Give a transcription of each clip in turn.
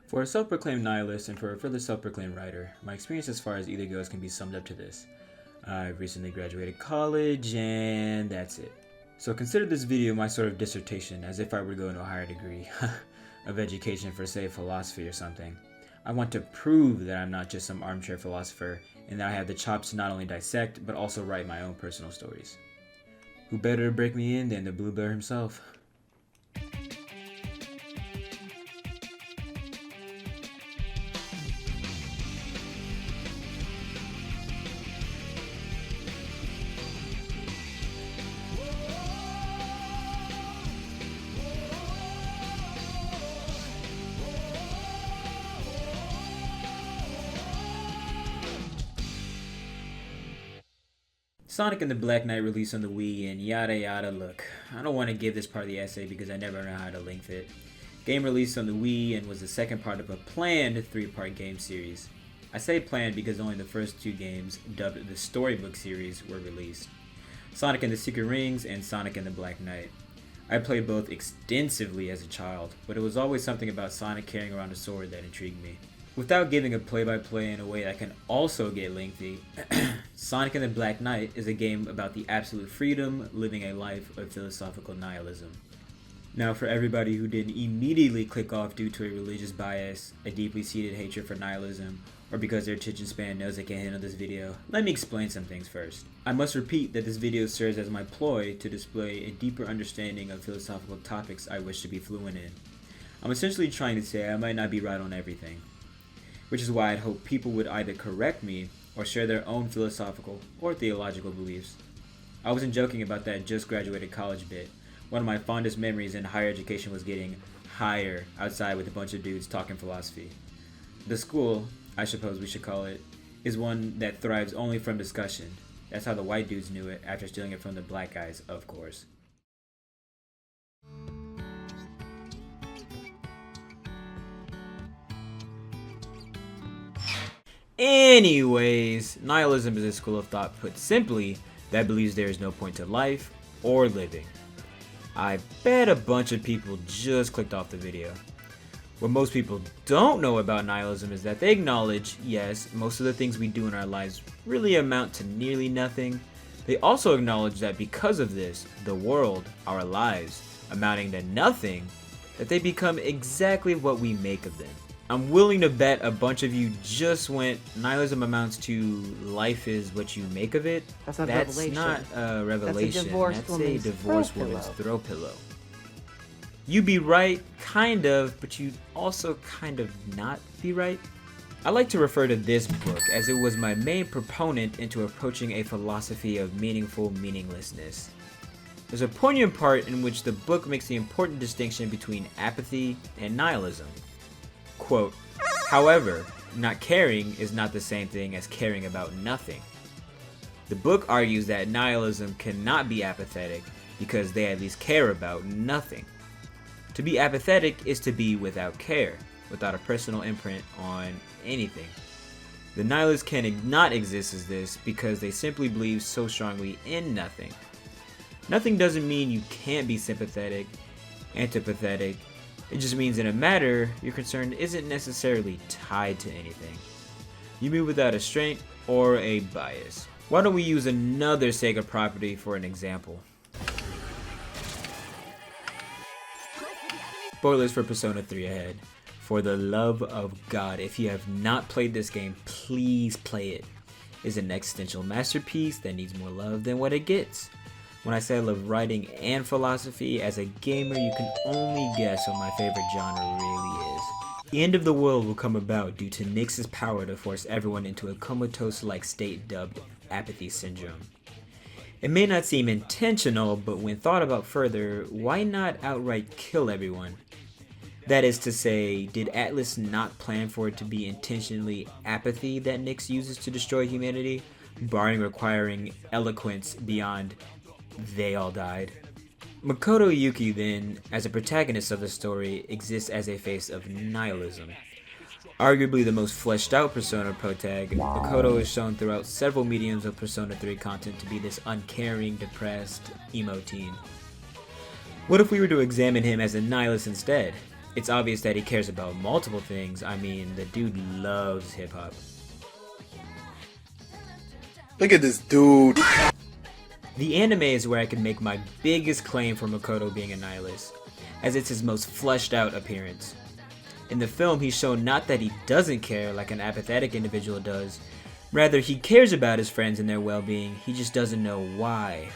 For a self-proclaimed nihilist and for a further self-proclaimed writer, my experience as far as either goes can be summed up to this. I recently graduated college and that's it. So consider this video my sort of dissertation, as if I were to go into a higher degree of education for, say, philosophy or something. I want to prove that I'm not just some armchair philosopher and that I have the chops to not only dissect but also write my own personal stories. Who better to break me in than the Blue Bear himself? Sonic and the Black Knight released on the Wii and yada yada. Look, I don't want to give this part of the essay because I never know how to length it. Game released on the Wii and was the second part of a planned 3-part game series. I say planned because only the first 2 games, dubbed the Storybook series, were released. Sonic and the Secret Rings and Sonic and the Black Knight. I played both extensively as a child, but it was always something about Sonic carrying around a sword that intrigued me. Without giving a play-by-play in a way that can also get lengthy, Sonic and the Black Knight is a game about the absolute freedom, living a life of philosophical nihilism. Now, for everybody who didn't immediately click off due to a religious bias, a deeply seated hatred for nihilism, or because their attention span knows they can't handle this video, let me explain some things first. I must repeat that this video serves as my ploy to display a deeper understanding of philosophical topics I wish to be fluent in. I'm essentially trying to say I might not be right on everything, which is why I'd hope people would either correct me or share their own philosophical or theological beliefs. I wasn't joking about that just graduated college bit. One of my fondest memories in higher education was getting higher outside with a bunch of dudes talking philosophy. The school, I suppose we should call it, is one that thrives only from discussion. That's how the white dudes knew it after stealing it from the black guys, of course. Anyways, nihilism is a school of thought, put simply, that believes there is no point to life or living. I bet a bunch of people just clicked off the video. What most people don't know about nihilism is that they acknowledge, yes, most of the things we do in our lives really amount to nearly nothing. They also acknowledge that because of this, the world, our lives, amounting to nothing, that they become exactly what we make of them. I'm willing to bet a bunch of you just went, nihilism amounts to life is what you make of it. That's not a revelation. Not a revelation. That's a divorced woman's throw pillow. You'd be right, kind of, but you'd also kind of not be right. I like to refer to this book as it was my main proponent into approaching a philosophy of meaningful meaninglessness. There's a poignant part in which the book makes the important distinction between apathy and nihilism. Quote, however, not caring is not the same thing as caring about nothing. The book argues that nihilism cannot be apathetic because they at least care about nothing. To be apathetic is to be without care, without a personal imprint on anything. The nihilists cannot exist as this because they simply believe so strongly in nothing. Nothing doesn't mean you can't be sympathetic, antipathetic. It just means in a matter, your concern isn't necessarily tied to anything. You move without a strength or a bias. Why don't we use another Sega property for an example? Spoilers for Persona 3 ahead. For the love of God, if you have not played this game, please play it. It's an existential masterpiece that needs more love than what it gets. When I say I love writing and philosophy, as a gamer you can only guess what my favorite genre really is. The end of the world will come about due to Nyx's power to force everyone into a comatose-like state dubbed apathy syndrome. It may not seem intentional, but when thought about further, why not outright kill everyone? That is to say, did Atlas not plan for it to be intentionally apathy that Nyx uses to destroy humanity, barring requiring eloquence beyond they all died? Makoto Yuki then, as a protagonist of the story, exists as a face of nihilism. Arguably the most fleshed out Persona protag, Makoto is shown throughout several mediums of Persona 3 content to be this uncaring, depressed, emo teen. What if we were to examine him as a nihilist instead? it's obvious that he cares about multiple things. I mean, the dude loves hip-hop. Look at this dude. The anime is where I can make my biggest claim for Makoto being a nihilist, as it's his most fleshed out appearance. In the film, he's shown not that he doesn't care like an apathetic individual does, rather he cares about his friends and their well-being, he just doesn't know why.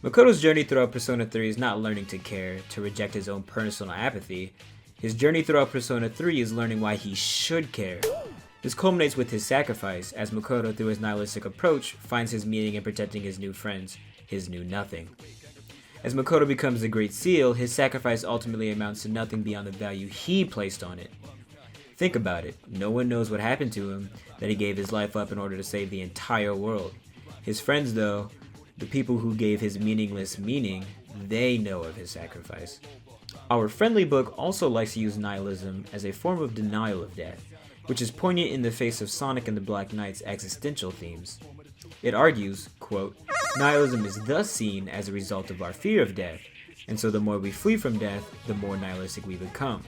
Makoto's journey throughout Persona 3 is not learning to care, to reject his own personal apathy. His journey throughout Persona 3 is learning why he should care. This culminates with his sacrifice, as Makoto, through his nihilistic approach, finds his meaning in protecting his new friends, his new nothing. As Makoto becomes the Great Seal, his sacrifice ultimately amounts to nothing beyond the value he placed on it. Think about it. No one knows what happened to him, that he gave his life up in order to save the entire world. His friends, though, the people who gave his meaningless meaning, they know of his sacrifice. Our friendly book also likes to use nihilism as a form of denial of death, which is poignant in the face of Sonic and the Black Knight's existential themes. It argues, quote, "Nihilism is thus seen as a result of our fear of death, and so the more we flee from death, the more nihilistic we become.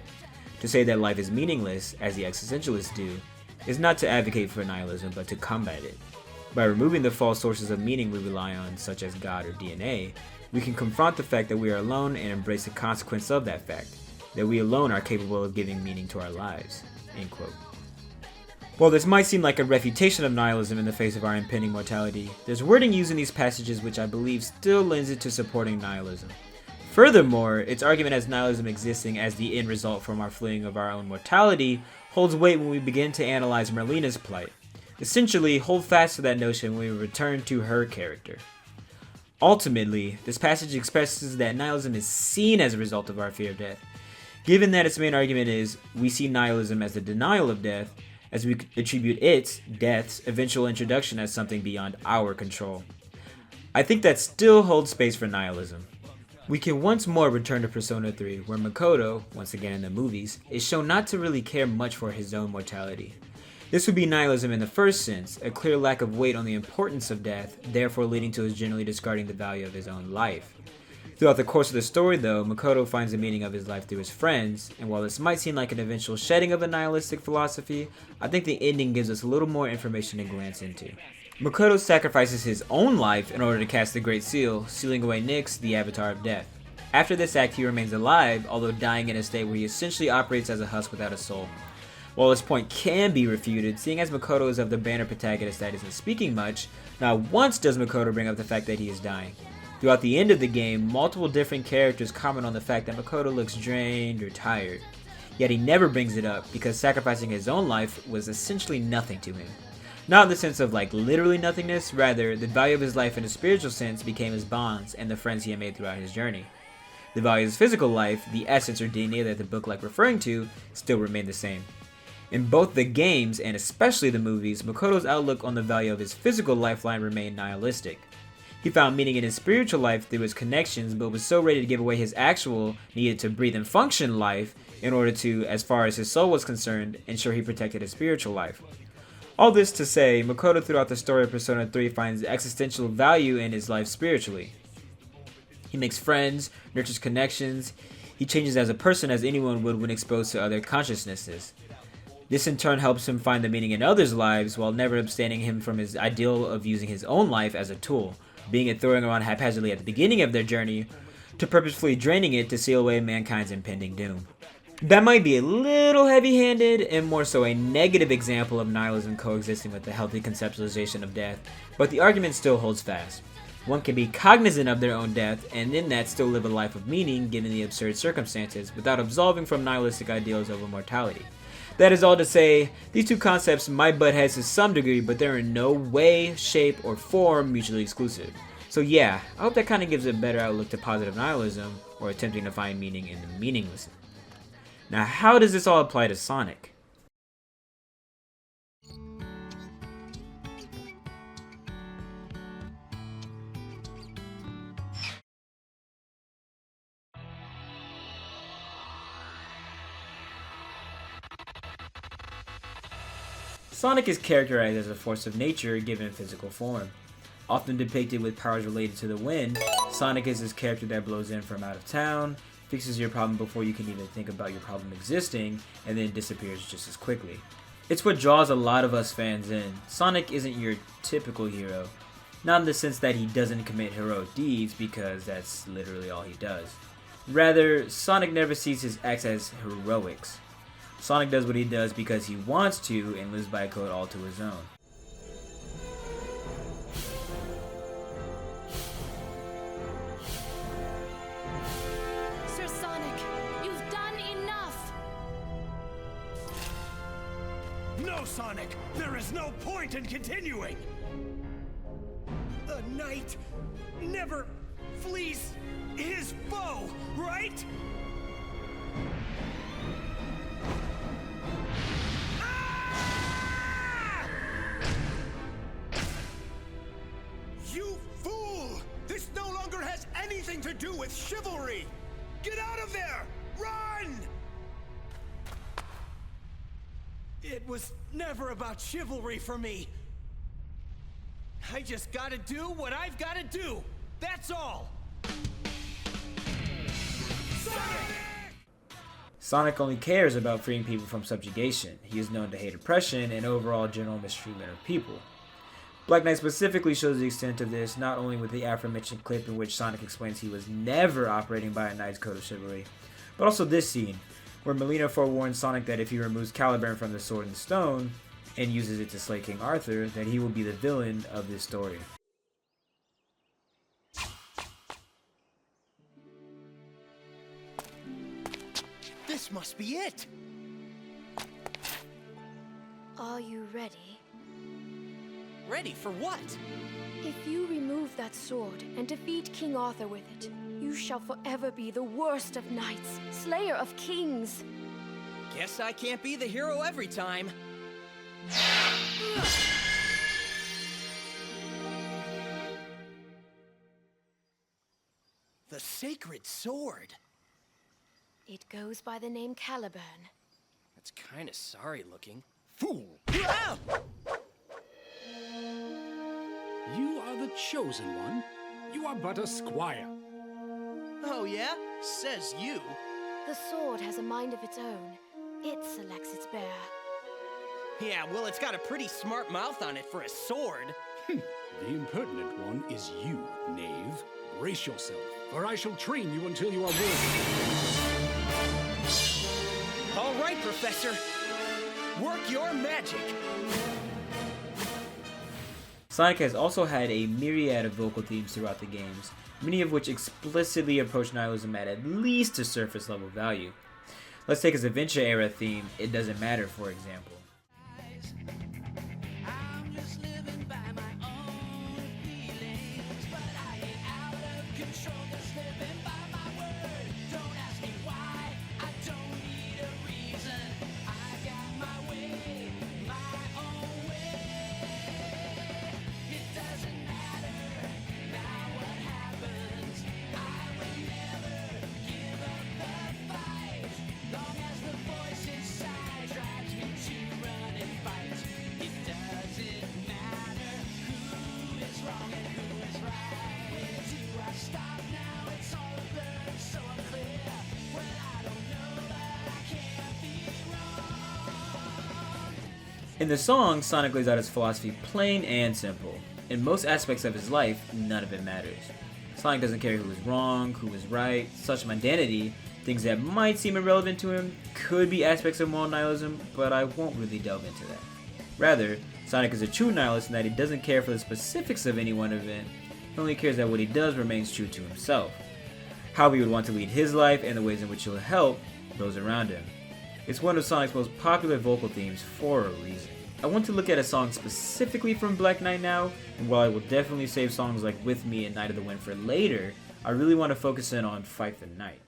To say that life is meaningless, as the existentialists do, is not to advocate for nihilism, but to combat it. By removing the false sources of meaning we rely on, such as God or DNA, we can confront the fact that we are alone and embrace the consequence of that fact, that we alone are capable of giving meaning to our lives." End quote. While this might seem like a refutation of nihilism in the face of our impending mortality, there's wording used in these passages which I believe still lends it to supporting nihilism. Furthermore, its argument as nihilism existing as the end result from our fleeing of our own mortality holds weight when we begin to analyze Merina's plight. Essentially, hold fast to that notion when we return to her character. Ultimately, this passage expresses that nihilism is seen as a result of our fear of death. Given that its main argument is, we see nihilism as the denial of death, as we attribute its, death's, eventual introduction as something beyond our control. I think that still holds space for nihilism. We can once more return to Persona 3, where Makoto, once again in the movies, is shown not to really care much for his own mortality. This would be nihilism in the first sense, a clear lack of weight on the importance of death, therefore leading to his generally discarding the value of his own life. Throughout the course of the story, though, Makoto finds the meaning of his life through his friends, and while this might seem like an eventual shedding of a nihilistic philosophy, I think the ending gives us a little more information to glance into. Makoto sacrifices his own life in order to cast the Great Seal, sealing away Nyx, the Avatar of Death. After this act, he remains alive, although dying in a state where he essentially operates as a husk without a soul. While this point can be refuted, seeing as Makoto is of the banner protagonist that isn't speaking much, not once does Makoto bring up the fact that he is dying. Throughout the end of the game, multiple different characters comment on the fact that Makoto looks drained or tired. Yet he never brings it up because sacrificing his own life was essentially nothing to him. Not in the sense of like literally nothingness, rather the value of his life in a spiritual sense became his bonds and the friends he had made throughout his journey. The value of his physical life, the essence or DNA that the book like referring to, still remained the same. In both the games, and especially the movies, Makoto's outlook on the value of his physical lifeline remained nihilistic. He found meaning in his spiritual life through his connections, but was so ready to give away his actual, needed to breathe and function life in order to, as far as his soul was concerned, ensure he protected his spiritual life. All this to say, Makoto throughout the story of Persona 3 finds existential value in his life spiritually. He makes friends, nurtures connections, he changes as a person as anyone would when exposed to other consciousnesses. This in turn helps him find the meaning in others' lives while never abstaining him from his ideal of using his own life as a tool, being it throwing around haphazardly at the beginning of their journey, to purposefully draining it to seal away mankind's impending doom. That might be a little heavy-handed and more so a negative example of nihilism coexisting with the healthy conceptualization of death, but the argument still holds fast. One can be cognizant of their own death and in that still live a life of meaning given the absurd circumstances without absolving from nihilistic ideals of immortality. That is all to say, these two concepts might butt heads to some degree, but they're in no way, shape, or form mutually exclusive. So yeah, I hope that kind of gives a better outlook to positive nihilism, or attempting to find meaning in the meaningless. Now, how does this all apply to Sonic? Sonic is characterized as a force of nature given physical form. Often depicted with powers related to the wind, Sonic is this character that blows in from out of town, fixes your problem before you can even think about your problem existing, and then disappears just as quickly. It's what draws a lot of us fans in. Sonic isn't your typical hero. Not in the sense that he doesn't commit heroic deeds, because that's literally all he does. Rather, Sonic never sees his acts as heroics. Sonic does what he does because he wants to and lives by a code all to his own. Sir Sonic, you've done enough! No, Sonic! There is no point in continuing! A knight never flees his foe, right? Ah! You fool! This no longer has anything to do with chivalry! Get out of there! Run! It was never about chivalry for me. I just gotta do what I've gotta do. That's all. Sonic! Sonic only cares about freeing people from subjugation. He is known to hate oppression and overall general mistreatment of people. Black Knight specifically shows the extent of this, not only with the aforementioned clip in which Sonic explains he was never operating by a knight's code of chivalry, but also this scene, where Merina forewarns Sonic that if he removes Caliburn from the Sword and Stone, and uses it to slay King Arthur, that he will be the villain of this story. This must be it. Are you ready? Ready for what? If you remove that sword and defeat King Arthur with it, you shall forever be the worst of knights, slayer of kings. Guess I can't be the hero every time. The sacred sword. It goes by the name Caliburn. That's kinda sorry looking. Fool! Ah! You are the chosen one. You are but a squire. Oh yeah? Says you. The sword has a mind of its own. It selects its bearer. Yeah, well, it's got a pretty smart mouth on it for a sword. The impertinent one is you, knave. Brace yourself, for I shall train you until you are worthy. All right, Professor. Work your magic. Sonic has also had a myriad of vocal themes throughout the games, many of which explicitly approach nihilism at least a surface level value. Let's take his adventure era theme, It Doesn't Matter, for example. In the song, Sonic lays out his philosophy plain and simple. In most aspects of his life, none of it matters. Sonic doesn't care who is wrong, who is right, such mundanity, things that might seem irrelevant to him, could be aspects of moral nihilism, but I won't really delve into that. Rather, Sonic is a true nihilist in that he doesn't care for the specifics of any one event, he only cares that what he does remains true to himself, how he would want to lead his life, and the ways in which he'll help those around him. It's one of Sonic's most popular vocal themes for a reason. I want to look at a song specifically from Black Knight now, and while I will definitely save songs like With Me and Night of the Wind for later, I really want to focus in on Fight the Night.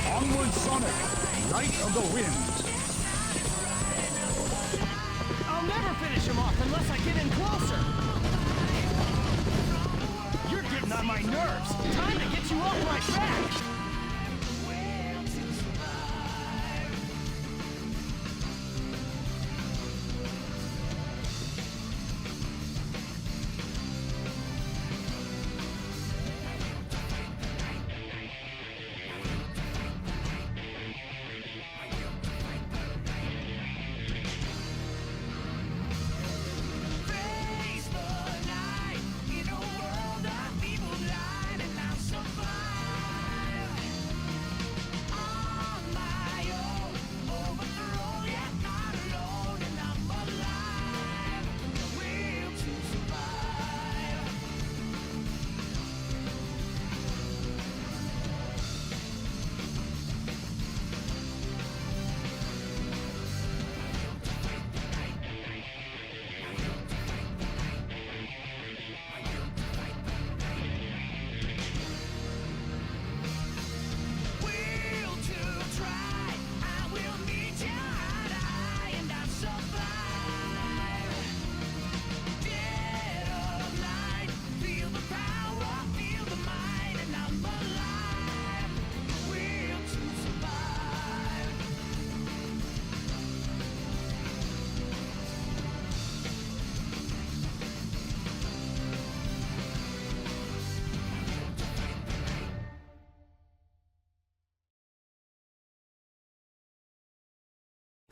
Onward, Sonic! Light of the Wind! I'll never finish him off unless I get in closer! You're getting on my nerves! Time to get you off my back!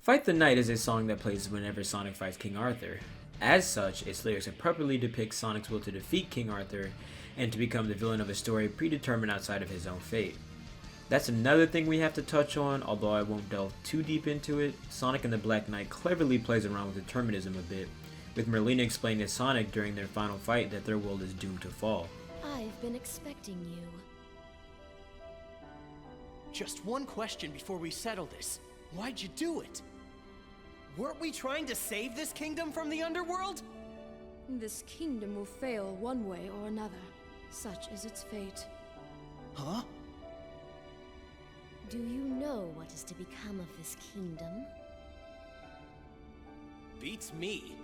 Fight the Night is a song that plays whenever Sonic fights King Arthur. As such, its lyrics appropriately depict Sonic's will to defeat King Arthur and to become the villain of a story predetermined outside of his own fate. That's another thing we have to touch on, although I won't delve too deep into it. Sonic and the Black Knight cleverly plays around with Determinism a bit, with Merina explaining to Sonic during their final fight that their world is doomed to fall. I've been expecting you. Just one question before we settle this. Why'd you do it? Weren't we trying to save this kingdom from the underworld? This kingdom will fail one way or another. Such is its fate. Huh? Do you know what is to become of this kingdom? Beats me.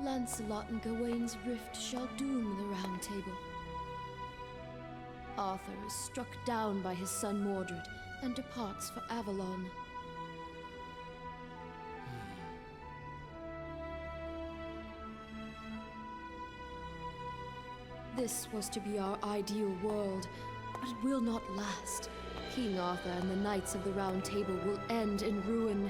Lancelot and Gawain's rift shall doom the Round Table. Arthur is struck down by his son Mordred and departs for Avalon. This was to be our ideal world, but it will not last. King Arthur and the Knights of the Round Table will end in ruin.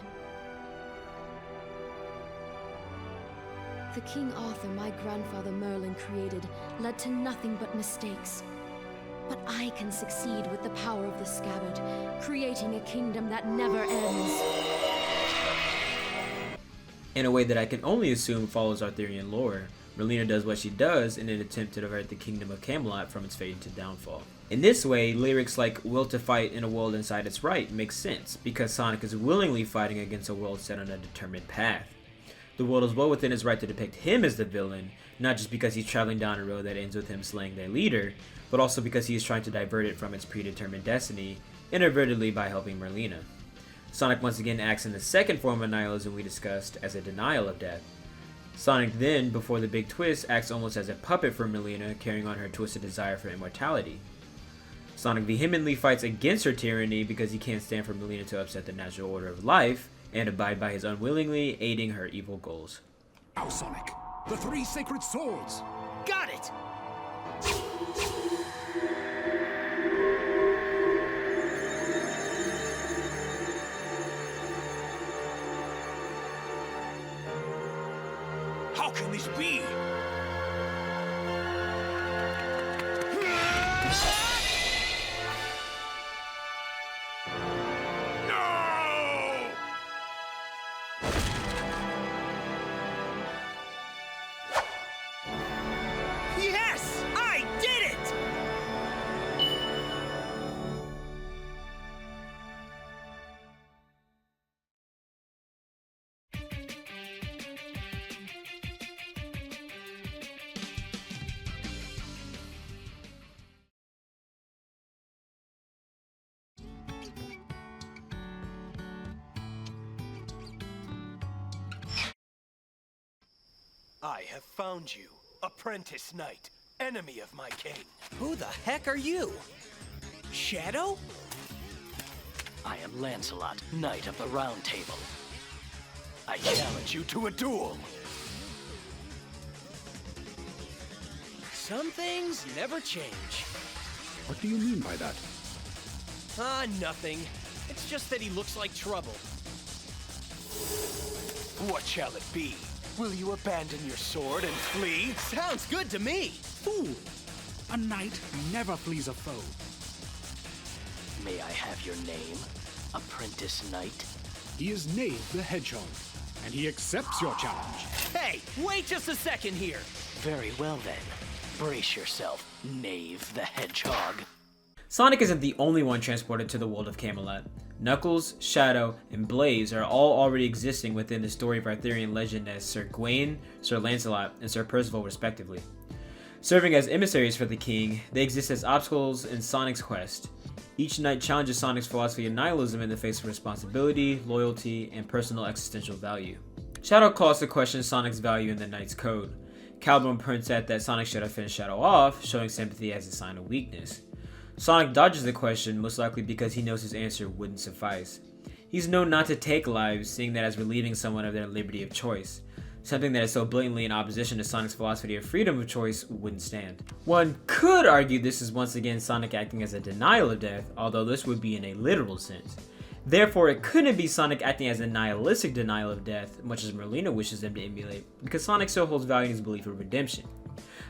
The King Arthur my grandfather Merlin created led to nothing but mistakes. But I can succeed with the power of the scabbard, creating a kingdom that never ends. In a way that I can only assume follows Arthurian lore, Merina does what she does in an attempt to divert the kingdom of Camelot from its fate into downfall. In this way, lyrics like "will to fight in a world inside its right" makes sense, because Sonic is willingly fighting against a world set on a determined path. The world is well within its right to depict him as the villain, not just because he's traveling down a road that ends with him slaying their leader, but also because he is trying to divert it from its predetermined destiny, inadvertently by helping Merina. Sonic once again acts in the second form of nihilism we discussed, as a denial of death. Sonic then, before the big twist, acts almost as a puppet for Merina, carrying on her twisted desire for immortality. Sonic vehemently fights against her tyranny because he can't stand for Merina to upset the natural order of life, and abide by his unwillingly aiding her evil goals. Now, Sonic, the three sacred swords! Got it! How can this be? No! Yes! I did it! I have found you, apprentice knight, enemy of my king. Who the heck are you? Shadow? I am Lancelot, Knight of the Round Table. I challenge you to a duel. Some things never change. What do you mean by that? Nothing. It's just that he looks like trouble. What shall it be? Will you abandon your sword and flee? Sounds good to me. Fool! A knight never flees a foe. May I have your name, Apprentice Knight? He is Knave the Hedgehog, and he accepts your challenge. Hey, wait just a second here. Very well then. Brace yourself, Knave the Hedgehog. Sonic isn't the only one transported to the world of Camelot. Knuckles, Shadow, and Blaze are all already existing within the story of Arthurian legend as Sir Gawain, Sir Lancelot, and Sir Percival respectively. Serving as emissaries for the king, they exist as obstacles in Sonic's quest. Each knight challenges Sonic's philosophy of nihilism in the face of responsibility, loyalty, and personal existential value. Shadow calls to question Sonic's value in the knight's code. Caliban points out that Sonic should have finished Shadow off, showing sympathy as a sign of weakness. Sonic dodges the question, most likely because he knows his answer wouldn't suffice. He's known not to take lives, seeing that as relieving someone of their liberty of choice. Something that is so blatantly in opposition to Sonic's philosophy of freedom of choice wouldn't stand. One could argue this is once again Sonic acting as a denial of death, although this would be in a literal sense. Therefore, it couldn't be Sonic acting as a nihilistic denial of death, much as Merina wishes them to emulate, because Sonic still holds value in his belief of redemption.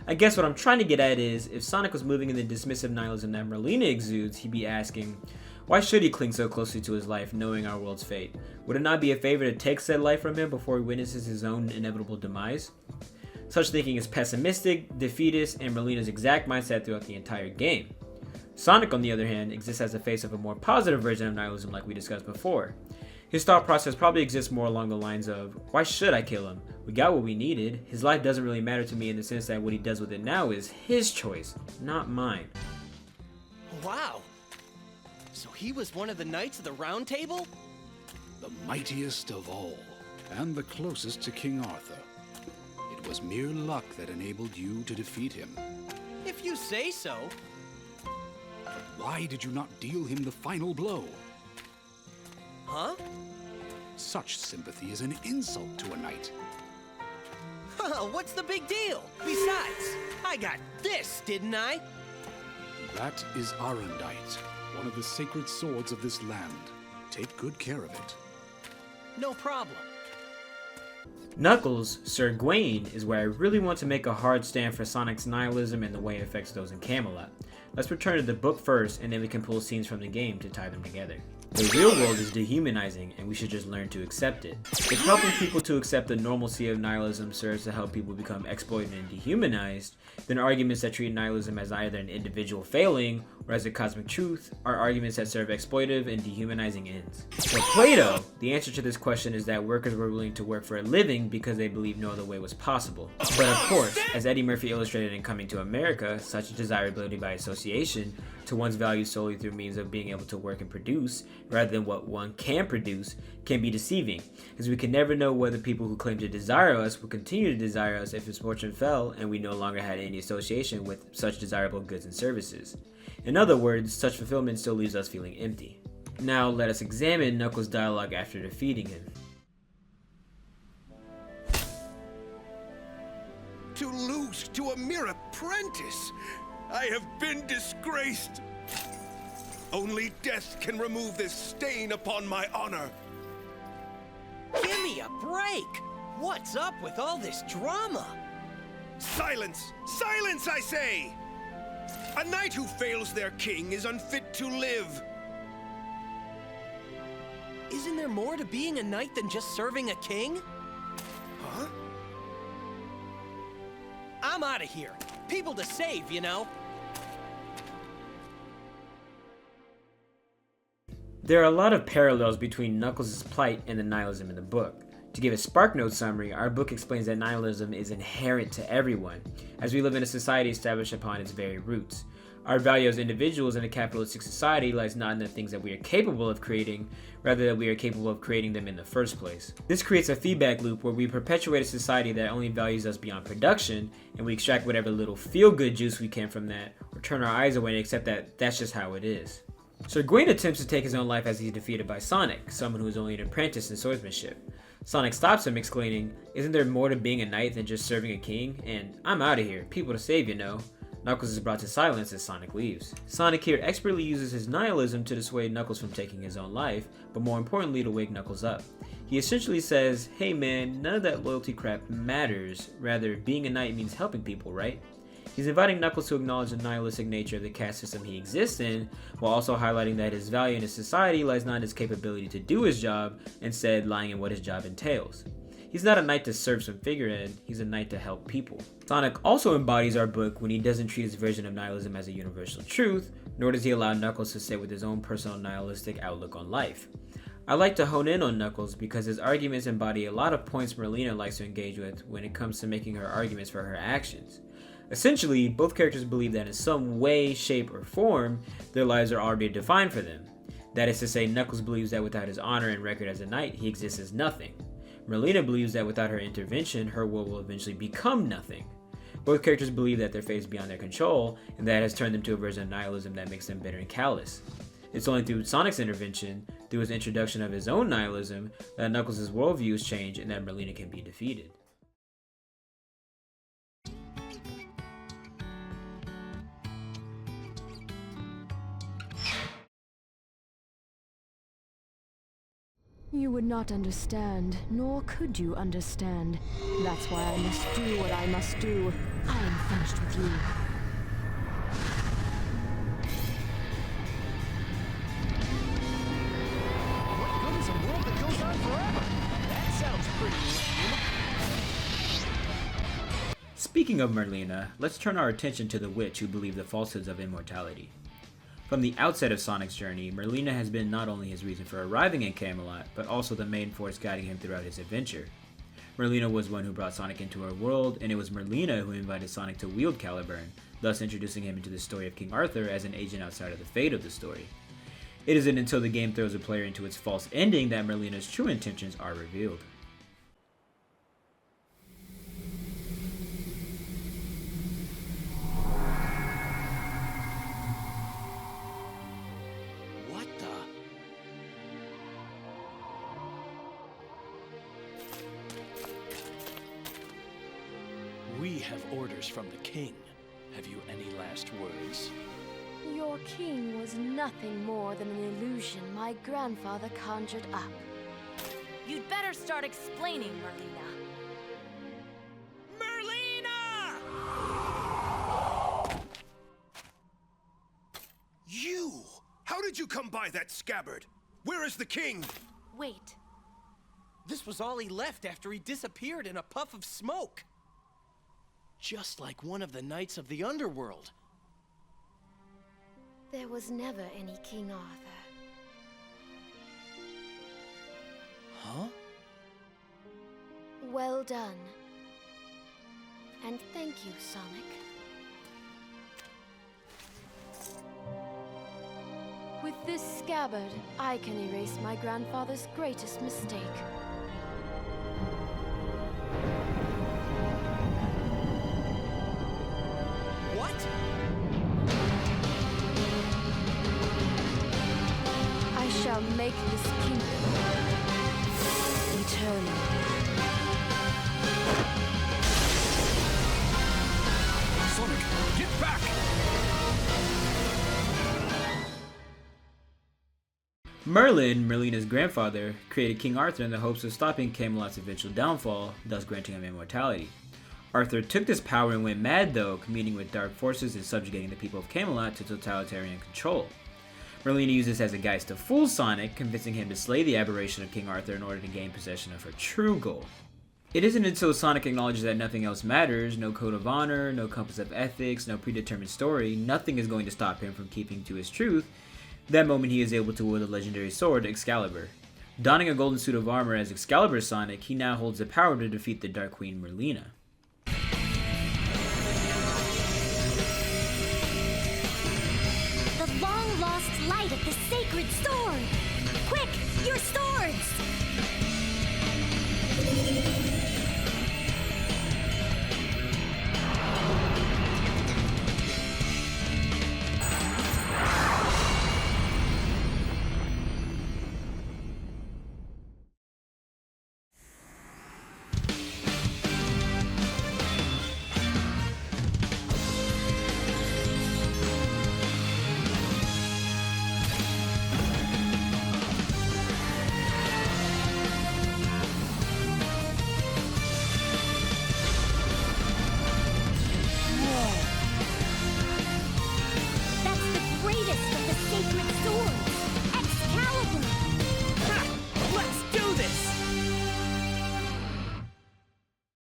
I guess what I'm trying to get at is, if Sonic was moving in the dismissive nihilism that Merina exudes, he'd be asking, why should he cling so closely to his life, knowing our world's fate? Would it not be a favor to take said life from him before he witnesses his own inevitable demise? Such thinking is pessimistic, defeatist, and Merlina's exact mindset throughout the entire game. Sonic, on the other hand, exists as the face of a more positive version of nihilism like we discussed before. His thought process probably exists more along the lines of, why should I kill him? We got what we needed. His life doesn't really matter to me in the sense that what he does with it now is his choice, not mine. Wow. So he was one of the Knights of the Round Table? The mightiest of all, and the closest to King Arthur. It was mere luck that enabled you to defeat him. If you say so. But why did you not deal him the final blow? Huh? Such sympathy is an insult to a knight. What's the big deal? Besides, I got this, didn't I? That is Arundite, one of the sacred swords of this land. Take good care of it. No problem. Knuckles, Sir Gawain, is where I really want to make a hard stand for Sonic's nihilism and the way it affects those in Camelot. Let's return to the book first, and then we can pull scenes from the game to tie them together. The real world is dehumanizing, and we should just learn to accept it. If helping people to accept the normalcy of nihilism serves to help people become exploited and dehumanized, then arguments that treat nihilism as either an individual failing or as a cosmic truth are arguments that serve exploitive and dehumanizing ends. For Plato, the answer to this question is that workers were willing to work for a living because they believed no other way was possible. But of course, as Eddie Murphy illustrated in Coming to America, such desirability by association to one's value solely through means of being able to work and produce, rather than what one can produce, can be deceiving, as we can never know whether people who claim to desire us will continue to desire us if his fortune fell and we no longer had any association with such desirable goods and services. In other words, such fulfillment still leaves us feeling empty. Now let us examine Knuckles' dialogue after defeating him. To lose to a mere apprentice? I have been disgraced. Only death can remove this stain upon my honor. Give me a break! What's up with all this drama? Silence! Silence, I say! A knight who fails their king is unfit to live. Isn't there more to being a knight than just serving a king? Huh? I'm out of here. People to save, you know? There are a lot of parallels between Knuckles' plight and the nihilism in the book. To give a SparkNote summary, our book explains that nihilism is inherent to everyone, as we live in a society established upon its very roots. Our value as individuals in a capitalistic society lies not in the things that we are capable of creating, rather that we are capable of creating them in the first place. This creates a feedback loop where we perpetuate a society that only values us beyond production, and we extract whatever little feel-good juice we can from that, or turn our eyes away and accept that that's just how it is. Sir Gawain attempts to take his own life as he's defeated by Sonic, someone who is only an apprentice in swordsmanship. Sonic stops him, exclaiming, "Isn't there more to being a knight than just serving a king? And I'm out of here, people to save, you know." Knuckles is brought to silence as Sonic leaves. Sonic here expertly uses his nihilism to dissuade Knuckles from taking his own life, but more importantly to wake Knuckles up. He essentially says, "Hey man, none of that loyalty crap matters, rather being a knight means helping people, right?" He's inviting Knuckles to acknowledge the nihilistic nature of the caste system he exists in, while also highlighting that his value in his society lies not in his capability to do his job, instead lying in what his job entails. He's not a knight to serve some figurehead, he's a knight to help people. Sonic also embodies our book when he doesn't treat his version of nihilism as a universal truth, nor does he allow Knuckles to sit with his own personal nihilistic outlook on life. I like to hone in on Knuckles because his arguments embody a lot of points Merina likes to engage with when it comes to making her arguments for her actions. Essentially, both characters believe that in some way, shape, or form, their lives are already defined for them. That is to say, Knuckles believes that without his honor and record as a knight, he exists as nothing. Merina believes that without her intervention, her world will eventually become nothing. Both characters believe that their fate is beyond their control, and that has turned them to a version of nihilism that makes them bitter and callous. It's only through Sonic's intervention, through his introduction of his own nihilism, that Knuckles' worldviews change and that Merina can be defeated. You would not understand, nor could you understand. That's why I must do what I must do. I am finished with you. What good is a world that goes on forever? That sounds pretty lame. Speaking of Merina, let's turn our attention to the witch who believed the falsehoods of immortality. From the outset of Sonic's journey, Merina has been not only his reason for arriving in Camelot, but also the main force guiding him throughout his adventure. Merina was one who brought Sonic into her world, and it was Merina who invited Sonic to wield Caliburn, thus introducing him into the story of King Arthur as an agent outside of the fate of the story. It isn't until the game throws a player into its false ending that Merlina's true intentions are revealed. We have orders from the king. Have you any last words? Your king was nothing more than an illusion my grandfather conjured up. You'd better start explaining, Merina. Merlina! You! How did you come by that scabbard? Where is the king? Wait. This was all he left after he disappeared in a puff of smoke. Just like one of the knights of the underworld. There was never any King Arthur. Huh? Well done. And thank you, Sonic. With this scabbard, I can erase my grandfather's greatest mistake. What? I shall make this kingdom eternal. Sonic, get back! Merlin, Merlina's grandfather, created King Arthur in the hopes of stopping Camelot's eventual downfall, thus granting him immortality. Arthur took this power and went mad though, communing with dark forces and subjugating the people of Camelot to totalitarian control. Merlina used this as a guise to fool Sonic, convincing him to slay the aberration of King Arthur in order to gain possession of her true goal. It isn't until Sonic acknowledges that nothing else matters, no code of honor, no compass of ethics, no predetermined story, nothing is going to stop him from keeping to his truth, that moment he is able to wield the legendary sword Excalibur. Donning a golden suit of armor as Excalibur Sonic, he now holds the power to defeat the Dark Queen Merlina. The long-lost light of the sacred sword! Quick, your swords!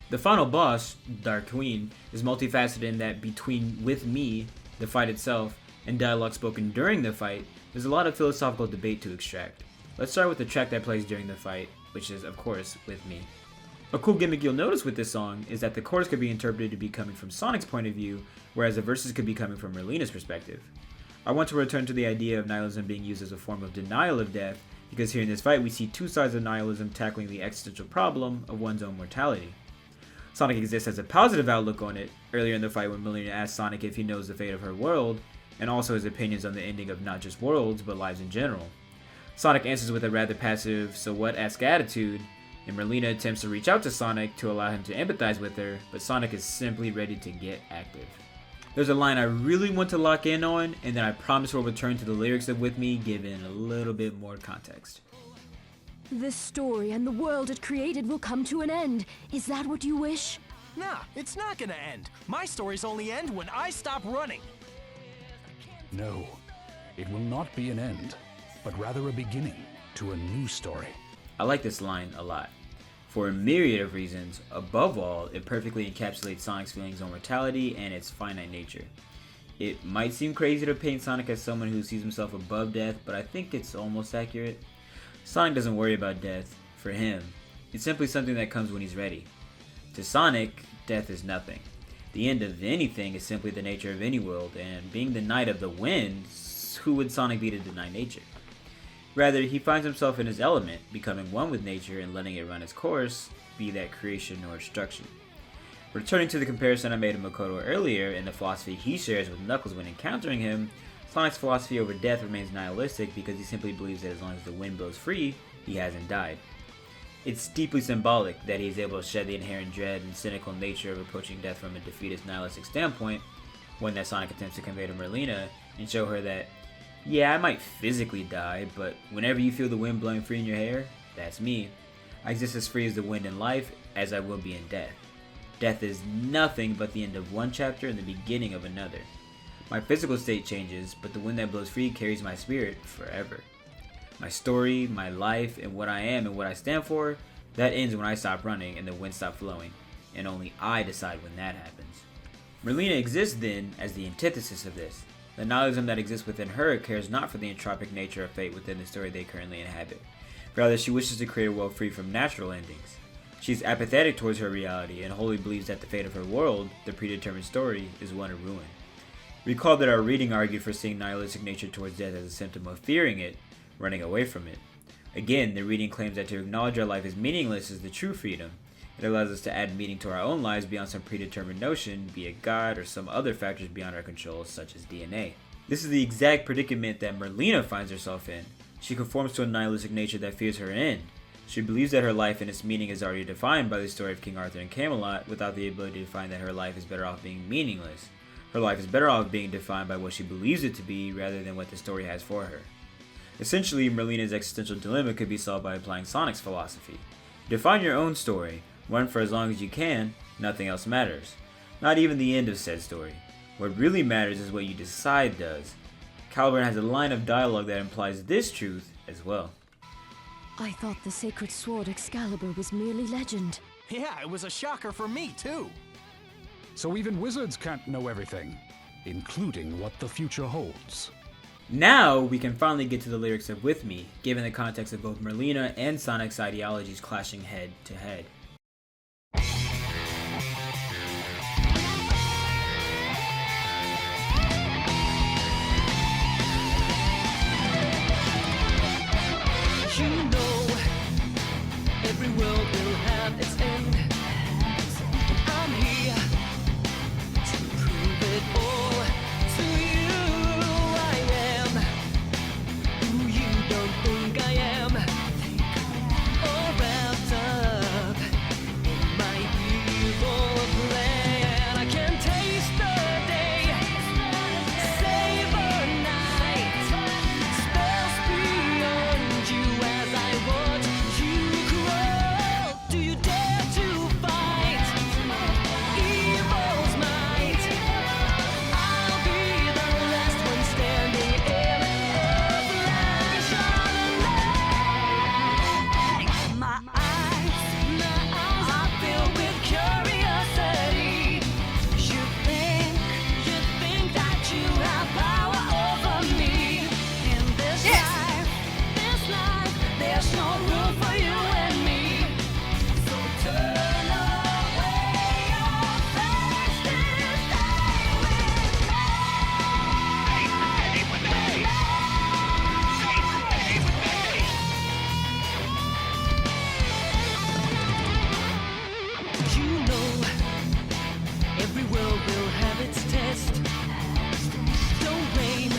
The final boss, Dark Queen, is multifaceted in that between With Me, the fight itself, and dialogue spoken during the fight, there's a lot of philosophical debate to extract. Let's start with the track that plays during the fight, which is, of course, With Me. A cool gimmick you'll notice with this song is that the chorus could be interpreted to be coming from Sonic's point of view, whereas the verses could be coming from Merlina's perspective. I want to return to the idea of nihilism being used as a form of denial of death, because here in this fight we see two sides of nihilism tackling the existential problem of one's own mortality. Sonic exists as a positive outlook on it, earlier in the fight when Merlina asks Sonic if he knows the fate of her world, and also his opinions on the ending of not just worlds, but lives in general. Sonic answers with a rather passive, so what-esque attitude, and Merlina attempts to reach out to Sonic to allow him to empathize with her, but Sonic is simply ready to get active. There's a line I really want to lock in on, and then I promise we'll return to the lyrics of With Me, given a little bit more context. This story and the world it created will come to an end. Is that what you wish? Nah, it's not gonna end. My stories only end when I stop running. No, it will not be an end, but rather a beginning to a new story. I like this line a lot. For a myriad of reasons, above all, it perfectly encapsulates Sonic's feelings on mortality and its finite nature. It might seem crazy to paint Sonic as someone who sees himself above death, but I think it's almost accurate. Sonic doesn't worry about death. For him, it's simply something that comes when he's ready. To Sonic, death is nothing. The end of anything is simply the nature of any world, and being the Knight of the Winds, who would Sonic be to deny nature? Rather, he finds himself in his element, becoming one with nature and letting it run its course, be that creation or destruction. Returning to the comparison I made of Makoto earlier and the philosophy he shares with Knuckles when encountering him, Sonic's philosophy over death remains nihilistic because he simply believes that as long as the wind blows free, he hasn't died. It's deeply symbolic that he is able to shed the inherent dread and cynical nature of approaching death from a defeatist nihilistic standpoint, one that Sonic attempts to convey to Merlina, and show her that, yeah, I might physically die, but whenever you feel the wind blowing free in your hair, that's me. I exist as free as the wind in life, as I will be in death. Death is nothing but the end of one chapter and the beginning of another. My physical state changes, but the wind that blows free carries my spirit forever. My story, my life, and what I am and what I stand for, that ends when I stop running and the wind stops flowing, and only I decide when that happens. Merlina exists then as the antithesis of this. The nihilism that exists within her cares not for the entropic nature of fate within the story they currently inhabit. Rather, she wishes to create a world free from natural endings. She is apathetic towards her reality and wholly believes that the fate of her world, the predetermined story, is one of ruin. Recall that our reading argued for seeing nihilistic nature towards death as a symptom of fearing it, running away from it. Again, the reading claims that to acknowledge our life is meaningless is the true freedom. It allows us to add meaning to our own lives beyond some predetermined notion, be it God or some other factors beyond our control, such as DNA. This is the exact predicament that Merlina finds herself in. She conforms to a nihilistic nature that fears her end. She believes that her life and its meaning is already defined by the story of King Arthur and Camelot, without the ability to find that her life is better off being meaningless. Her life is better off being defined by what she believes it to be rather than what the story has for her. Essentially, Merlina's existential dilemma could be solved by applying Sonic's philosophy. Define your own story, run for as long as you can, nothing else matters. Not even the end of said story. What really matters is what you decide does. Caliburn has a line of dialogue that implies this truth as well. I thought the sacred sword Excalibur was merely legend. Yeah, it was a shocker for me, too. So even wizards can't know everything, including what the future holds. Now we can finally get to the lyrics of With Me, given the context of both Merlina and Sonic's ideologies clashing head to head. You know, every world will have its end. I'm here to prove it all to you. I am who you don't think I am. All wrapped up in my evil plan. I can taste the day, savor night, spells beyond you as I watch you grow. Do you dare to fight evil's might? I'll be the last one standing in a flash of light. My eyes are filled with curiosity. You think that you have power over me. In this life, there's no room for you and me. So turn away your face and stay with me. You know, every world will have its test. Don't blame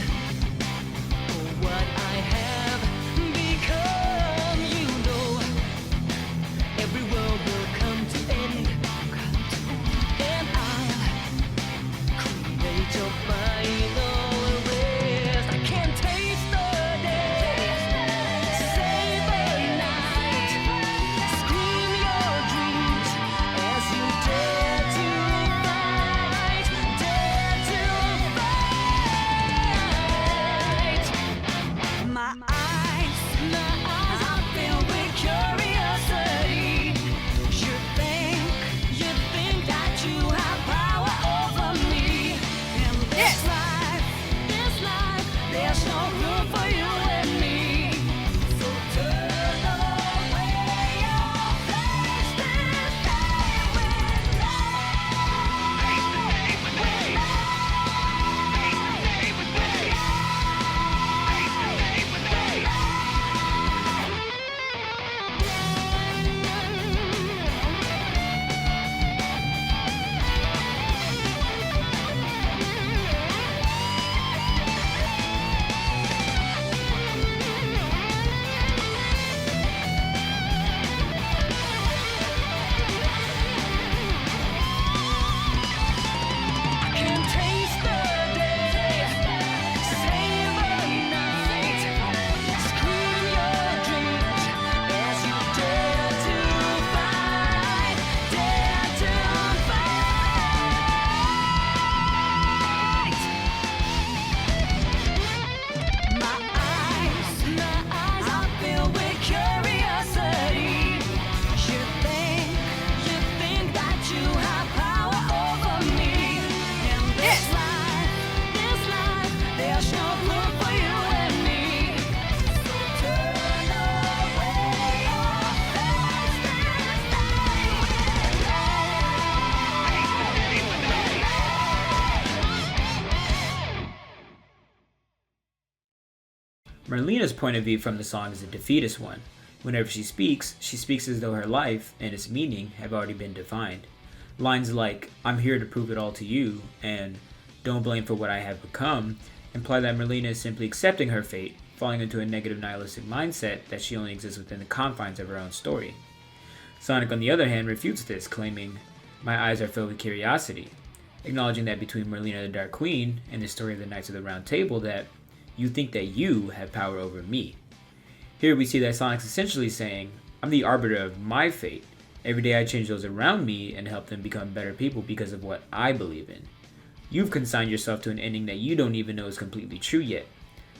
for what I have become. You know, every world will come to end, and I'll create your final rest. I can taste the day, savor night, scream your dreams as you dare to fight, My eyes are filled with curiosity. You think that you have power over me. In this life, there's no room for you and me. So turn away your face and stay with I can taste the day, savor night, scream your dreams as you dare to fight, My eyes are filled with curiosity. You think that you have power over me. In this life, there's no room for you and me. So turn away your face and stay Merlina's point of view from the song is a defeatist one. Whenever she speaks as though her life and its meaning have already been defined. Lines like, I'm here to prove it all to you, and don't blame for what I have become, imply that Merlina is simply accepting her fate, falling into a negative nihilistic mindset that she only exists within the confines of her own story. Sonic, on the other hand, refutes this, claiming, my eyes are filled with curiosity, acknowledging that between Merlina the Dark Queen and the story of the Knights of the Round Table that You think that you have power over me. Here we see that Sonic's essentially saying, I'm the arbiter of my fate. Every day I change those around me and help them become better people because of what I believe in. You've consigned yourself to an ending that you don't even know is completely true yet.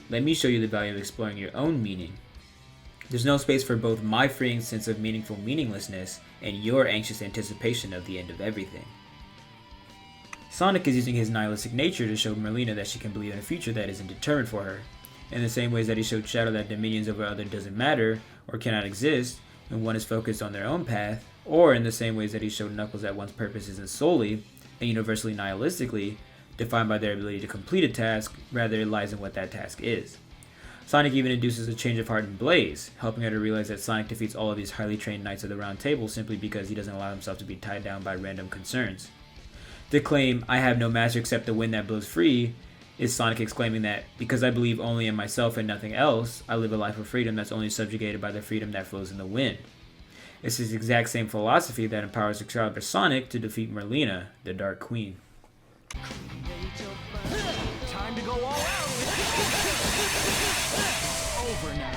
Let me show you the value of exploring your own meaning. There's no space for both my freeing sense of meaningful meaninglessness and your anxious anticipation of the end of everything. Sonic is using his nihilistic nature to show Merina that she can believe in a future that isn't determined for her, in the same ways that he showed Shadow that dominions over others doesn't matter or cannot exist when one is focused on their own path, or in the same ways that he showed Knuckles that one's purpose isn't solely and universally nihilistically defined by their ability to complete a task, rather it lies in what that task is. Sonic even induces a change of heart in Blaze, helping her to realize that Sonic defeats all of these highly trained Knights of the Round Table simply because he doesn't allow himself to be tied down by random concerns. The claim, I have no master except the wind that blows free, is Sonic exclaiming that, because I believe only in myself and nothing else, I live a life of freedom that's only subjugated by the freedom that flows in the wind. It's this exact same philosophy that empowers Excalibur Sonic to defeat Merina, the Dark Queen. Time to go all out. Over now.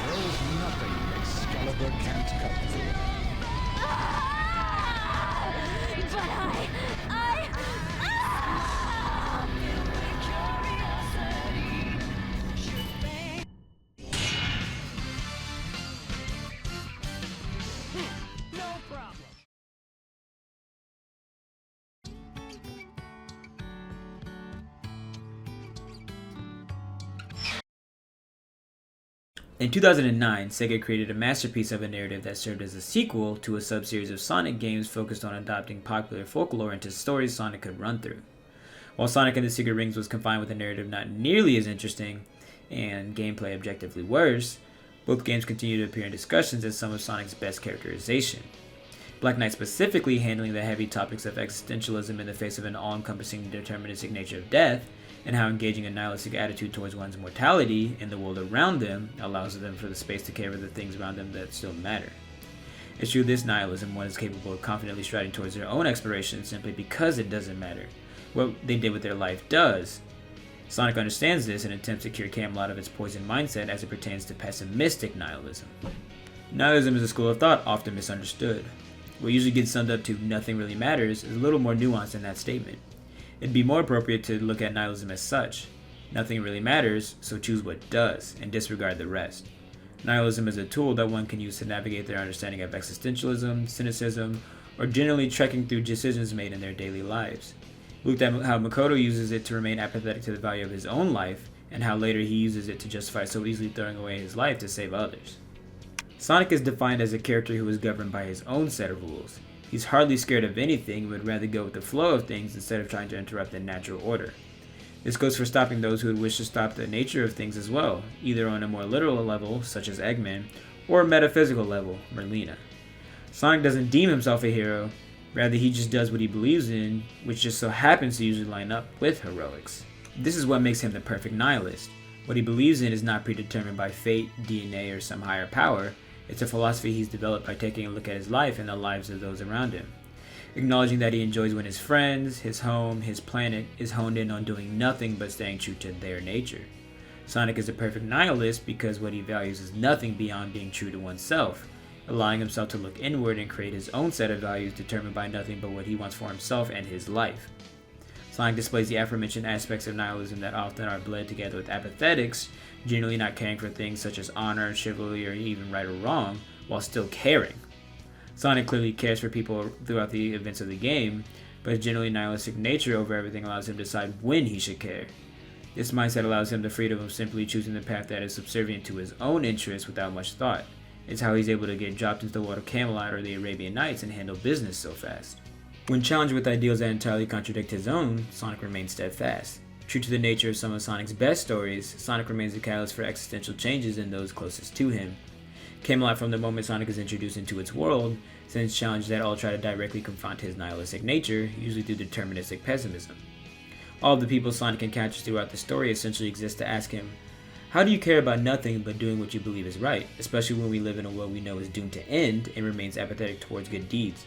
There's nothing Excalibur can't cut through. In 2009, Sega created a masterpiece of a narrative that served as a sequel to a sub-series of Sonic games focused on adopting popular folklore into stories Sonic could run through. While Sonic and the Secret Rings was confined with a narrative not nearly as interesting and gameplay objectively worse, both games continue to appear in discussions as some of Sonic's best characterization. Black Knight specifically handling the heavy topics of existentialism in the face of an all-encompassing deterministic nature of death, and how engaging a nihilistic attitude towards one's mortality and the world around them allows them for the space to care for the things around them that still matter. It's through this nihilism one is capable of confidently striding towards their own exploration simply because it doesn't matter. What they did with their life does. Sonic understands this and attempts to cure Camelot of its poison mindset as it pertains to pessimistic nihilism. Nihilism is a school of thought often misunderstood. What usually gets summed up to nothing really matters is a little more nuanced than that statement. It'd be more appropriate to look at nihilism as such. Nothing really matters, so choose what does, and disregard the rest. Nihilism is a tool that one can use to navigate their understanding of existentialism, cynicism, or generally trekking through decisions made in their daily lives. We looked at how Makoto uses it to remain apathetic to the value of his own life, and how later he uses it to justify so easily throwing away his life to save others. Sonic is defined as a character who is governed by his own set of rules. He's hardly scared of anything and would rather go with the flow of things instead of trying to interrupt the natural order. This goes for stopping those who would wish to stop the nature of things as well, either on a more literal level, such as Eggman, or a metaphysical level, Merina. Sonic doesn't deem himself a hero, rather he just does what he believes in, which just so happens to usually line up with heroics. This is what makes him the perfect nihilist. What he believes in is not predetermined by fate, DNA, or some higher power. It's a philosophy he's developed by taking a look at his life and the lives of those around him. Acknowledging that he enjoys when his friends, his home, his planet is honed in on doing nothing but staying true to their nature. Sonic is a perfect nihilist because what he values is nothing beyond being true to oneself, allowing himself to look inward and create his own set of values determined by nothing but what he wants for himself and his life. Sonic displays the aforementioned aspects of nihilism that often are bled together with apathetics, generally not caring for things such as honor, chivalry, or even right or wrong, while still caring. Sonic clearly cares for people throughout the events of the game, but his generally nihilistic nature over everything allows him to decide when he should care. This mindset allows him the freedom of simply choosing the path that is subservient to his own interests without much thought. It's how he's able to get dropped into the world of Camelot or the Arabian Nights and handle business so fast. When challenged with ideals that entirely contradict his own, Sonic remains steadfast. True to the nature of some of Sonic's best stories, Sonic remains the catalyst for existential changes in those closest to him. Camelot, from the moment Sonic is introduced into its world, sends challenges that all try to directly confront his nihilistic nature, usually through deterministic pessimism. All of the people Sonic encounters throughout the story essentially exist to ask him, how do you care about nothing but doing what you believe is right, especially when we live in a world we know is doomed to end and remains apathetic towards good deeds?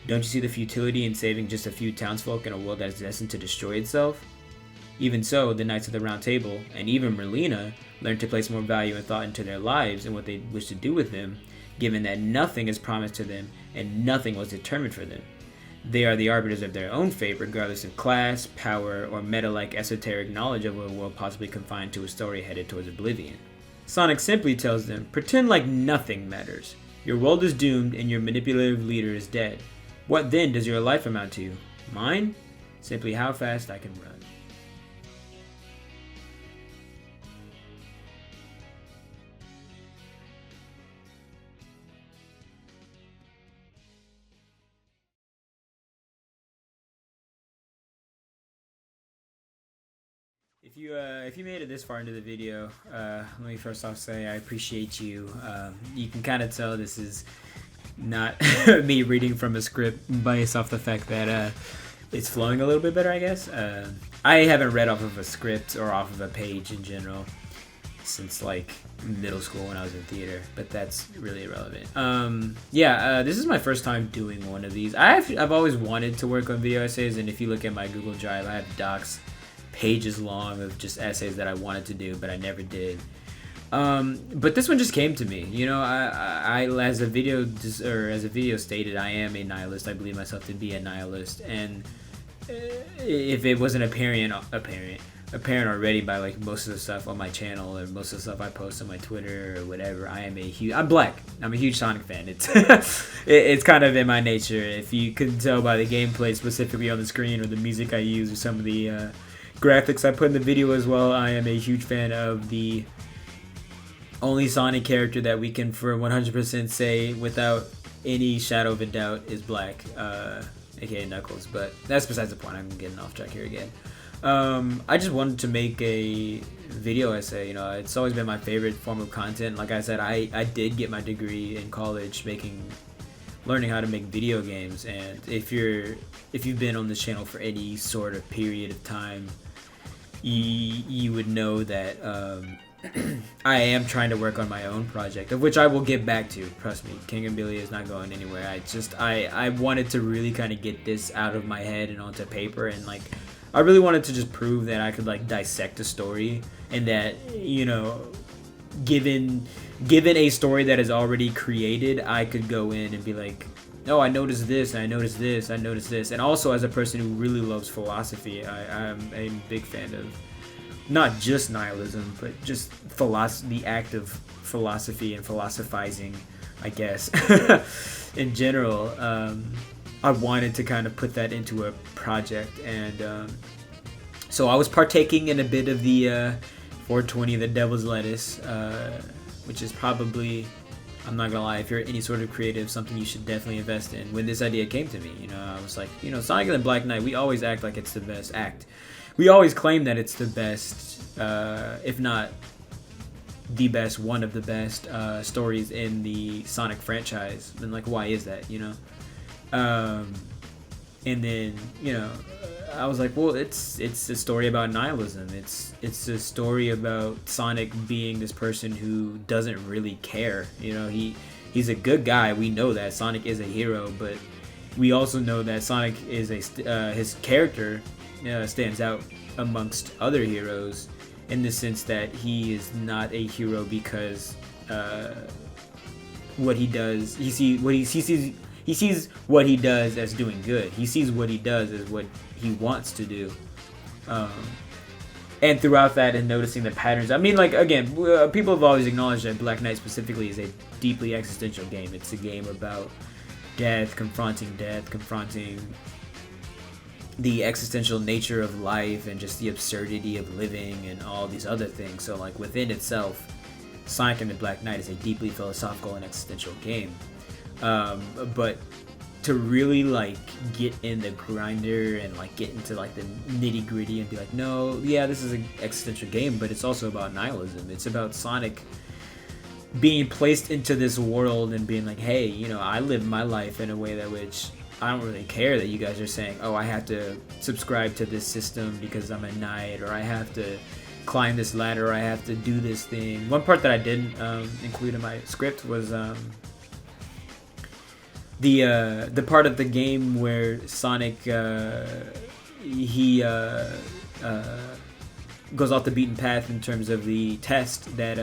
Don't you see the futility in saving just a few townsfolk in a world that is destined to destroy itself? Even so, the Knights of the Round Table, and even Merina, learned to place more value and thought into their lives and what they wish to do with them, given that nothing is promised to them and nothing was determined for them. They are the arbiters of their own fate, regardless of class, power, or meta-like esoteric knowledge of a world possibly confined to a story headed towards oblivion. Sonic simply tells them, pretend like nothing matters. Your world is doomed and your manipulative leader is dead. What then does your life amount to? Mine? Simply how fast I can run. If you made it this far into the video, let me first off say I appreciate you. You can kind of tell this is not me reading from a script based off the fact that it's flowing a little bit better, I guess. I haven't read off of a script or off of a page in general since like middle school when I was in theater, but that's really irrelevant. This is my first time doing one of these. I've always wanted to work on video essays, and if you look at my Google Drive, I have docs pages long of just essays that I wanted to do, but I never did. But this one just came to me. You know, I as a video stated, I am a nihilist. I believe myself to be a nihilist, and if it wasn't apparent already by like most of the stuff on my channel or most of the stuff I post on my Twitter or whatever, I'm black. I'm a huge Sonic fan. It's kind of in my nature. If you couldn't tell by the gameplay specifically on the screen or the music I use or some of the graphics I put in the video as well, I am a huge fan of the only Sonic character that we can for 100% say without any shadow of a doubt is black, aka Knuckles. But that's besides the point. I'm getting off track here again. I just wanted to make a video essay. You know, it's always been my favorite form of content. Like I said, I did get my degree in college learning how to make video games, and if you've been on this channel for any sort of period of time, you would know that I am trying to work on my own project, of which I will get back to. Trust me, King and Billy is not going anywhere. I wanted to really kind of get this out of my head and onto paper, and like I really wanted to just prove that I could like dissect a story, and that, you know, given a story that is already created, I could go in and be like, oh, I noticed this, and I noticed this, I noticed this. And also, as a person who really loves philosophy, I'm a big fan of not just nihilism, but just the act of philosophy and philosophizing, I guess, in general. I wanted to kind of put that into a project, and so I was partaking in a bit of the 420, the Devil's Lettuce, which is probably, I'm not gonna lie, if you're any sort of creative, something you should definitely invest in. When this idea came to me, you know, I was like, you know, Sonic and the Black Knight, we always act like it's the best we always claim that it's the best, if not the best, one of the best stories in the Sonic franchise. Then like, why is that, you know? And then, you know, I was like, well, it's a story about nihilism. It's a story about Sonic being this person who doesn't really care. You know, he's a good guy. We know that Sonic is a hero, but we also know that Sonic is his character stands out amongst other heroes in the sense that he is not a hero because what he does, he sees what he does as doing good. He sees what he does as what he wants to do. And throughout that, and noticing the patterns. I mean, like, again, people have always acknowledged that Black Knight specifically is a deeply existential game. It's a game about death, confronting the existential nature of life and just the absurdity of living and all these other things. So, like, within itself, Sonic and the Black Knight is a deeply philosophical and existential game. But to really like get in the grinder and like get into like the nitty gritty and be like, no, yeah, this is an existential game, but it's also about nihilism. It's about Sonic being placed into this world and being like, hey, you know, I live my life in a way that which I don't really care that you guys are saying, oh, I have to subscribe to this system because I'm a knight, or I have to climb this ladder, or I have to do this thing. One part that I didn't include in my script was the part of the game where Sonic he goes off the beaten path in terms of the test that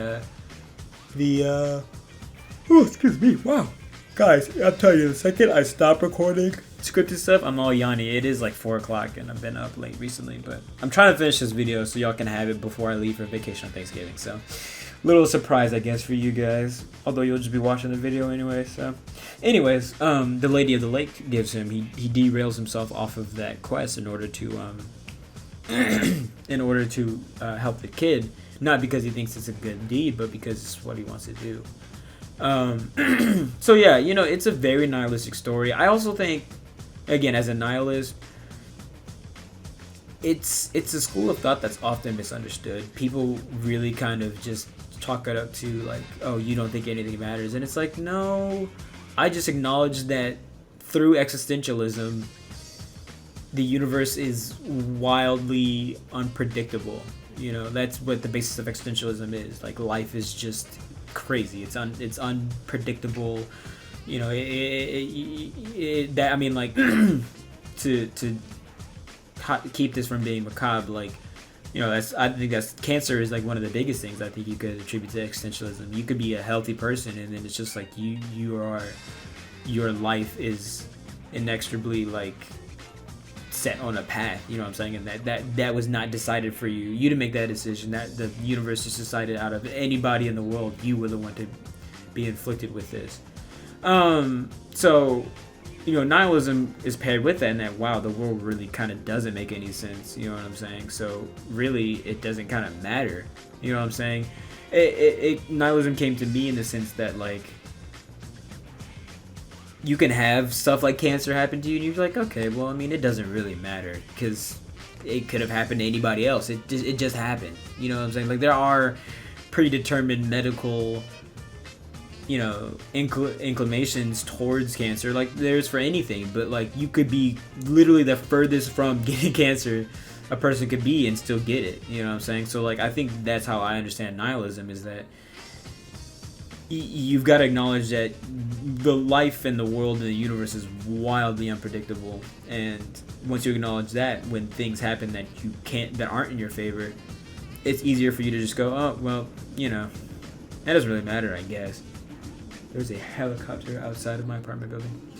oh, excuse me, wow, guys, I'll tell you, the second I stop recording scripted stuff, I'm all yawny. It is like 4 o'clock and I've been up late recently, but I'm trying to finish this video so y'all can have it before I leave for vacation on Thanksgiving. So little surprise, I guess, for you guys, although you'll just be watching the video anyway. So anyways, the Lady of the Lake gives him, he derails himself off of that quest in order to help the kid, not because he thinks it's a good deed, but because it's what he wants to do. So yeah, you know, it's a very nihilistic story. I also think, again, as a nihilist, it's a school of thought that's often misunderstood. People really kind of just chalk it up to like, oh, you don't think anything matters, and it's like, no, I just acknowledge that through existentialism, the universe is wildly unpredictable. You know, that's what the basis of existentialism is. Like, life is just crazy. It's unpredictable. You know, that, I mean, like, to keep this from being macabre, like, you know, I think that's cancer is like one of the biggest things I think you could attribute to existentialism. You could be a healthy person, and then it's just like your life is inexorably like set on a path, you know what I'm saying, and that was not decided for you. You didn't make that decision. That the universe just decided out of anybody in the world, you were the one to be inflicted with this. So, you know, nihilism is paired with that, and that, wow, the world really kind of doesn't make any sense, you know what I'm saying? So really, it doesn't kind of matter, you know what I'm saying? Nihilism came to me in the sense that, like, you can have stuff like cancer happen to you, and you're like, okay, well, I mean, it doesn't really matter, because it could have happened to anybody else. It just happened, you know what I'm saying? Like, there are predetermined medical, you know, inclinations towards cancer, like there's for anything, but like, you could be literally the furthest from getting cancer a person could be and still get it, you know what I'm saying? So like, I think that's how I understand nihilism, is that you've got to acknowledge that the life and the world and the universe is wildly unpredictable, and once you acknowledge that, when things happen that that aren't in your favor, it's easier for you to just go, oh, well, you know, that doesn't really matter, I guess. There's a helicopter outside of my apartment building.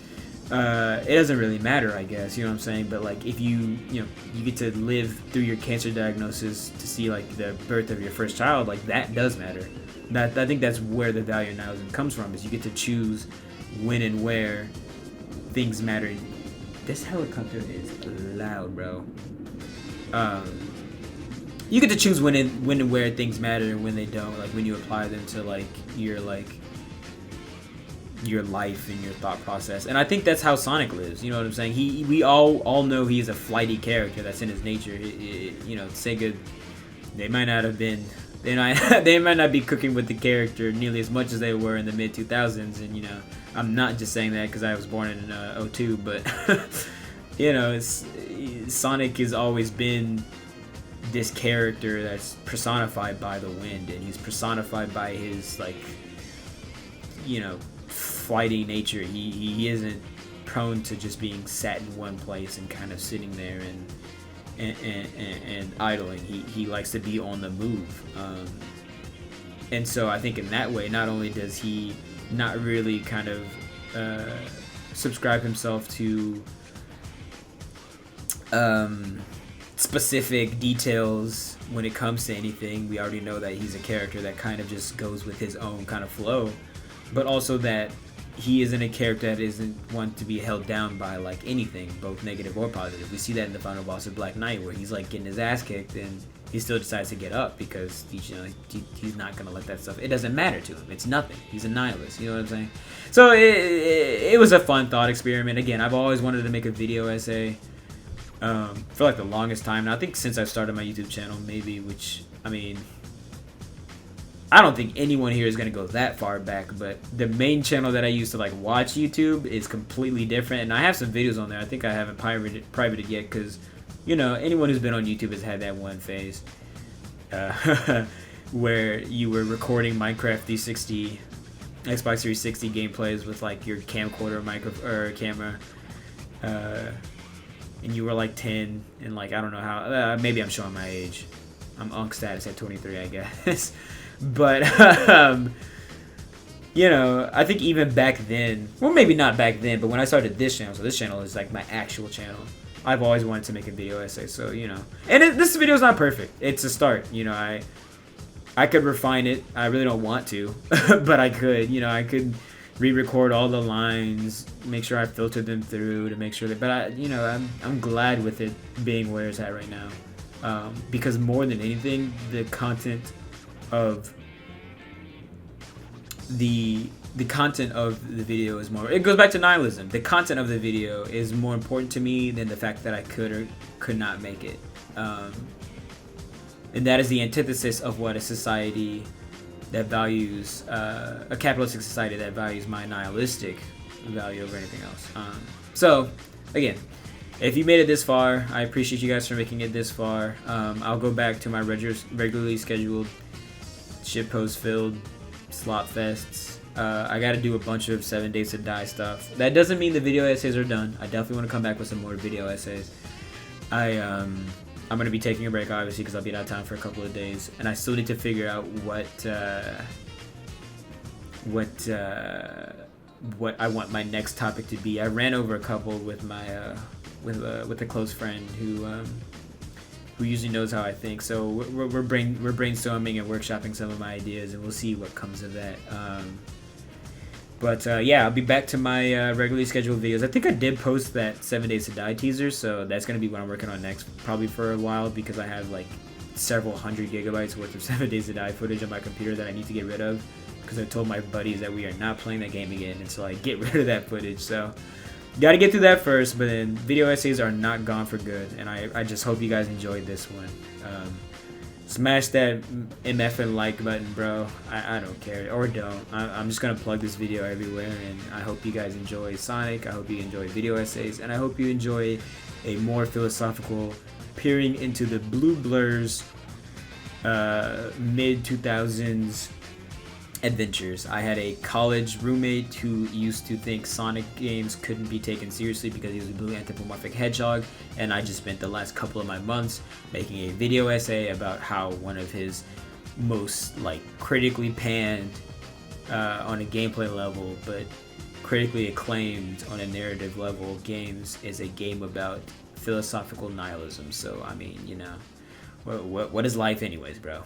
It doesn't really matter, I guess, you know what I'm saying? But like, if you get to live through your cancer diagnosis to see like the birth of your first child, like that does matter. I think that's where the value of nihilism comes from, is you get to choose when and where things matter. This helicopter is loud, bro. You get to choose when and where things matter and when they don't, like when you apply them to like your life and your thought process. And I think that's how Sonic lives, you know what I'm saying? We all know he is a flighty character. That's in his nature. You know, Sega, they might not be cooking with the character nearly as much as they were in the mid 2000s. And you know, I'm not just saying that because I was born in 02, but you know, Sonic has always been this character that's personified by the wind, and he's personified by his, like, you know, flighty nature. He isn't prone to just being sat in one place and kind of sitting there and idling. He likes to be on the move, and so I think in that way, not only does he not really kind of subscribe himself to specific details when it comes to anything. We already know that he's a character that kind of just goes with his own kind of flow, but also that he isn't a character that isn't one to be held down by like anything, both negative or positive. We see that in the final boss of Black Knight, where he's like getting his ass kicked and he still decides to get up because he's not gonna let that stuff. It doesn't matter to him. It's nothing. He's a nihilist. You know what I'm saying? So it was a fun thought experiment. Again, I've always wanted to make a video essay for like the longest time. And I think since I started my YouTube channel, maybe, which, I mean, I don't think anyone here is going to go that far back, but the main channel that I used to like watch YouTube is completely different. And I have some videos on there. I think I haven't privated yet because, you know, anyone who's been on YouTube has had that one phase where you were recording Minecraft 360 Xbox 360 gameplays with like your camcorder or camera, and you were like 10, and like I don't know how. Maybe I'm showing my age. I'm Unk status at 23, I guess. But you know, I think even back then, well, maybe not back then, but when I started this channel, so this channel is like my actual channel. I've always wanted to make a video essay, so you know, and this video is not perfect. It's a start, you know. I could refine it. I really don't want to, but I could. You know, I could re-record all the lines, make sure I filtered them through to make sure that. But you know, I'm glad with it being where it's at right now, because more than anything, the content of the content of the video is more. It goes back to nihilism. The content of the video is more important to me than the fact that I could or could not make it. And that is the antithesis of what a society that values, a capitalistic society that values my nihilistic value over anything else. So, again, if you made it this far, I appreciate you guys for making it this far. I'll go back to my regularly scheduled shitpost filled slot fests. I got to do a bunch of 7 Days to Die stuff. That doesn't mean the video essays are done. I definitely want to come back with some more video essays. I'm going to be taking a break, obviously, because I'll be out of town for a couple of days. And I still need to figure out what I want my next topic to be. I ran over a couple with my with a close friend who usually knows how I think. So we're brainstorming and workshopping some of my ideas, and we'll see what comes of that. But yeah, I'll be back to my regularly scheduled videos. I think I did post that 7 Days to Die teaser, so that's going to be what I'm working on next, probably for a while, because I have like several hundred gigabytes worth of 7 Days to Die footage on my computer that I need to get rid of, because I told my buddies that we are not playing that game again until I get rid of that footage. So got to get through that first, but then video essays are not gone for good, and I just hope you guys enjoyed this one. Smash that MF and like button, bro. I don't care, or don't. I'm just gonna plug this video everywhere, and I hope you guys enjoy Sonic. I hope you enjoy video essays, and I hope you enjoy a more philosophical peering into the Blue Blur's mid 2000s adventures. I had a college roommate who used to think Sonic games couldn't be taken seriously because he was a blue anthropomorphic hedgehog, and I just spent the last couple of my months making a video essay about how one of his most like critically panned on a gameplay level, but critically acclaimed on a narrative level games is a game about philosophical nihilism. So I mean, you know, what is life anyways, bro?